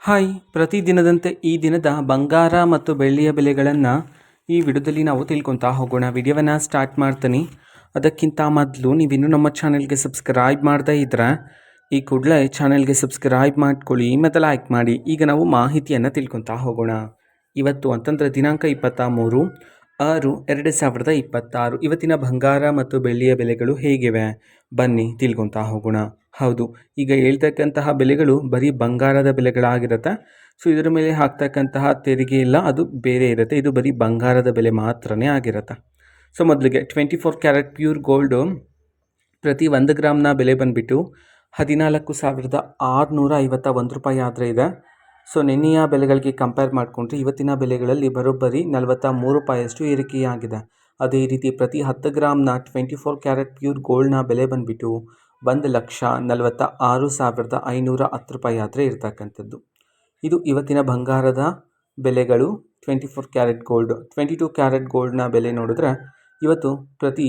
Hi, ಪ್ರತಿದಿನದಂತೆ ಈ ದಿನದ ಬಂಗಾರ ಮತ್ತು ಬೆಳ್ಳಿಯ ಬೆಲೆಗಳನ್ನು ಈ ವಿಡಿಯೋದಲ್ಲಿ ನಾವು ತಿಳ್ಕೊತಾ ಹೋಗೋಣ. ವಿಡಿಯೋವನ್ನು ಸ್ಟಾರ್ಟ್ ಮಾಡ್ತೀನಿ. ಅದಕ್ಕಿಂತ ಮೊದಲು ನೀವಿನ್ನೂ ನಮ್ಮ ಚಾನೆಲ್ಗೆ ಸಬ್ಸ್ಕ್ರೈಬ್ ಮಾಡದೇ ಇದ್ದರೆ ಈ ಕೂಡಲೇ ಚಾನೆಲ್ಗೆ ಸಬ್ಸ್ಕ್ರೈಬ್ ಮಾಡ್ಕೊಳ್ಳಿ ಮತ್ತು ಲೈಕ್ ಮಾಡಿ. ಈಗ ನಾವು ಮಾಹಿತಿಯನ್ನು ತಿಳ್ಕೊತಾ ಹೋಗೋಣ. ಇವತ್ತು ಅಂತಂದರೆ ದಿನಾಂಕ 23/6/2026. ಇವತ್ತಿನ ಬಂಗಾರ ಮತ್ತು ಬೆಳ್ಳಿಯ ಬೆಲೆಗಳು ಹೇಗಿವೆ ಬನ್ನಿ ತಿಳ್ಕೊತಾ ಹೋಗೋಣ. ಹೌದು, ಈಗ ಹೇಳ್ತಕ್ಕಂತಹ ಬೆಲೆಗಳು ಬರೀ ಬಂಗಾರದ ಬೆಲೆಗಳಾಗಿರುತ್ತೆ. ಸೊ ಇದರ ಮೇಲೆ ಹಾಕ್ತಕ್ಕಂತಹ ತೆರಿಗೆ ಇಲ್ಲ, ಅದು ಬೇರೆ ಇರುತ್ತೆ. ಇದು ಬರೀ ಬಂಗಾರದ ಬೆಲೆ ಮಾತ್ರನೇ ಆಗಿರುತ್ತೆ. ಸೊ ಮೊದಲಿಗೆ 24 ಕ್ಯಾರೆಟ್ ಪ್ಯೂರ್ ಗೋಲ್ಡು ಪ್ರತಿ 1 ಗ್ರಾಮ್ನ ಬೆಲೆ ಬಂದುಬಿಟ್ಟು 14,651 ರೂಪಾಯಿ ಆದರೆ ಇದೆ. ಸೊ ನಿನ್ನೆಯ ಬೆಲೆಗಳಿಗೆ ಕಂಪೇರ್ ಮಾಡಿಕೊಂಡ್ರೆ ಇವತ್ತಿನ ಬೆಲೆಗಳಲ್ಲಿ ಬರೋಬ್ಬರಿ 43 ರೂಪಾಯಿಯಷ್ಟು ಏರಿಕೆಯಾಗಿದೆ. ಅದೇ ರೀತಿ ಪ್ರತಿ 10 ಗ್ರಾಮ್ನ 24 ಕ್ಯಾರೆಟ್ ಪ್ಯೂರ್ ಗೋಲ್ಡ್ನ ಬೆಲೆ ಬಂದುಬಿಟ್ಟು 1,46,510 ರೂಪಾಯಿ ಆದರೆ ಇರ್ತಕ್ಕಂಥದ್ದು. ಇದು ಇವತ್ತಿನ ಬಂಗಾರದ ಬೆಲೆಗಳು. 24 ಕ್ಯಾರೆಟ್ ಗೋಲ್ಡ್. 22 ಕ್ಯಾರೆಟ್ ಗೋಲ್ಡ್ನ ಬೆಲೆ ನೋಡಿದ್ರೆ ಇವತ್ತು ಪ್ರತಿ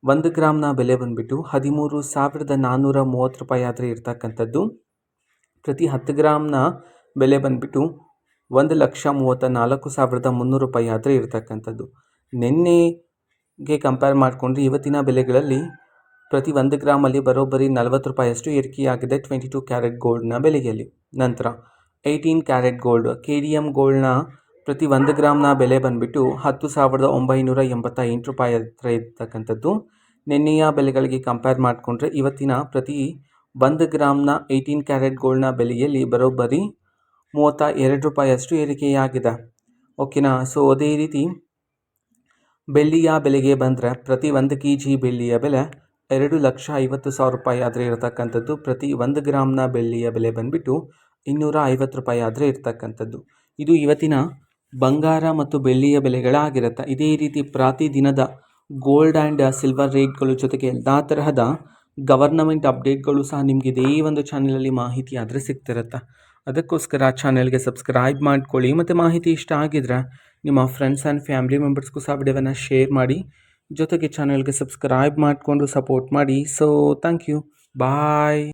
1 ಗ್ರಾಮ್ನ ಬೆಲೆ ಬಂದುಬಿಟ್ಟು 13,430 ರೂಪಾಯಿ ಆದರೆ ಇರ್ತಕ್ಕಂಥದ್ದು. ಪ್ರತಿ 10 ಗ್ರಾಮ್ನ ಬೆಲೆ ಬಂದುಬಿಟ್ಟು 1,34,300 ರೂಪಾಯಿ ಆದರೆ ಇರ್ತಕ್ಕಂಥದ್ದು. ನಿನ್ನೆಗೆ ಕಂಪೇರ್ ಮಾಡಿಕೊಂಡ್ರೆ ಇವತ್ತಿನ ಬೆಲೆಗಳಲ್ಲಿ ಪ್ರತಿ 1 ಗ್ರಾಮಲ್ಲಿ ಬರೋಬ್ಬರಿ 40 ರೂಪಾಯಿಯಷ್ಟು ಏರಿಕೆಯಾಗಿದೆ 22 ಕ್ಯಾರೆಟ್ ಗೋಲ್ಡ್ನ ಬೆಲೆಯಲ್ಲಿ. ನಂತರ 18 ಕ್ಯಾರೆಟ್ ಗೋಲ್ಡ್ KDM ಗೋಲ್ಡ್ನ ಪ್ರತಿ 1 ಗ್ರಾಮ್ನ ಬೆಲೆ ಬಂದುಬಿಟ್ಟು 10,988 ರೂಪಾಯಿ ಹತ್ರ ಇರ್ತಕ್ಕಂಥದ್ದು. ನಿನ್ನೆಯ ಬೆಲೆಗಳಿಗೆ ಕಂಪೇರ್ ಮಾಡಿಕೊಂಡ್ರೆ ಇವತ್ತಿನ ಪ್ರತಿ 1 ಗ್ರಾಮ್ನ 18 ಕ್ಯಾರೆಟ್ ಗೋಲ್ಡ್ನ ಬೆಲೆಯಲ್ಲಿ ಬರೋಬ್ಬರಿ 32 ರೂಪಾಯಿಯಷ್ಟು ಏರಿಕೆಯಾಗಿದೆ. ಓಕೆನಾ. ಸೊ ಅದೇ ರೀತಿ ಬೆಳ್ಳಿಯ ಬೆಲೆಗೆ ಬಂದರೆ ಪ್ರತಿ 1 kg ಬೆಳ್ಳಿಯ ಬೆಲೆ 2,50,000 ರೂಪಾಯಿ ಆದರೆ ಇರತಕ್ಕಂಥದ್ದು. ಪ್ರತಿ 1 ಗ್ರಾಮ್ನ ಬೆಳ್ಳಿಯ ಬೆಲೆ ಬಂದುಬಿಟ್ಟು 250 ರೂಪಾಯಿ ಆದರೆ ಇರ್ತಕ್ಕಂಥದ್ದು. ಇದು ಇವತ್ತಿನ ಬಂಗಾರ ಮತ್ತು ಬೆಳ್ಳಿಯ ಬೆಲೆಗಳಾಗಿರುತ್ತೆ. ಇದೇ ರೀತಿ ಪ್ರತಿದಿನದ ಗೋಲ್ಡ್ ಆ್ಯಂಡ್ ಸಿಲ್ವರ್ ರೇಟ್ಗಳು ಜೊತೆಗೆ ಎಲ್ಲ ತರಹದ ಗವರ್ನಮೆಂಟ್ ಅಪ್ಡೇಟ್ಗಳು ಸಹ ನಿಮಗೆ ಇದೇ ಒಂದು ಚಾನಲಲ್ಲಿ ಮಾಹಿತಿ ಆದರೆ ಸಿಗ್ತಿರುತ್ತೆ. ಅದಕ್ಕೋಸ್ಕರ ಚಾನೆಲ್ಗೆ ಸಬ್ಸ್ಕ್ರೈಬ್ ಮಾಡ್ಕೊಳ್ಳಿ ಮತ್ತು ಮಾಹಿತಿ ಇಷ್ಟ ಆಗಿದ್ರೆ ನಿಮ್ಮ ಫ್ರೆಂಡ್ಸ್ ಆ್ಯಂಡ್ ಫ್ಯಾಮಿಲಿ ಮೆಂಬರ್ಸ್ಗೂ ಸಹ ವಿಡಿಯೋವನ್ನು ಶೇರ್ ಮಾಡಿ. ಜೊತೆಗೆ ಚಾನೆಲ್ಗೆ ಸಬ್ಸ್ಕ್ರೈಬ್ ಮಾಡಿಕೊಂಡು ಸಪೋರ್ಟ್ ಮಾಡಿ. So thank you, bye.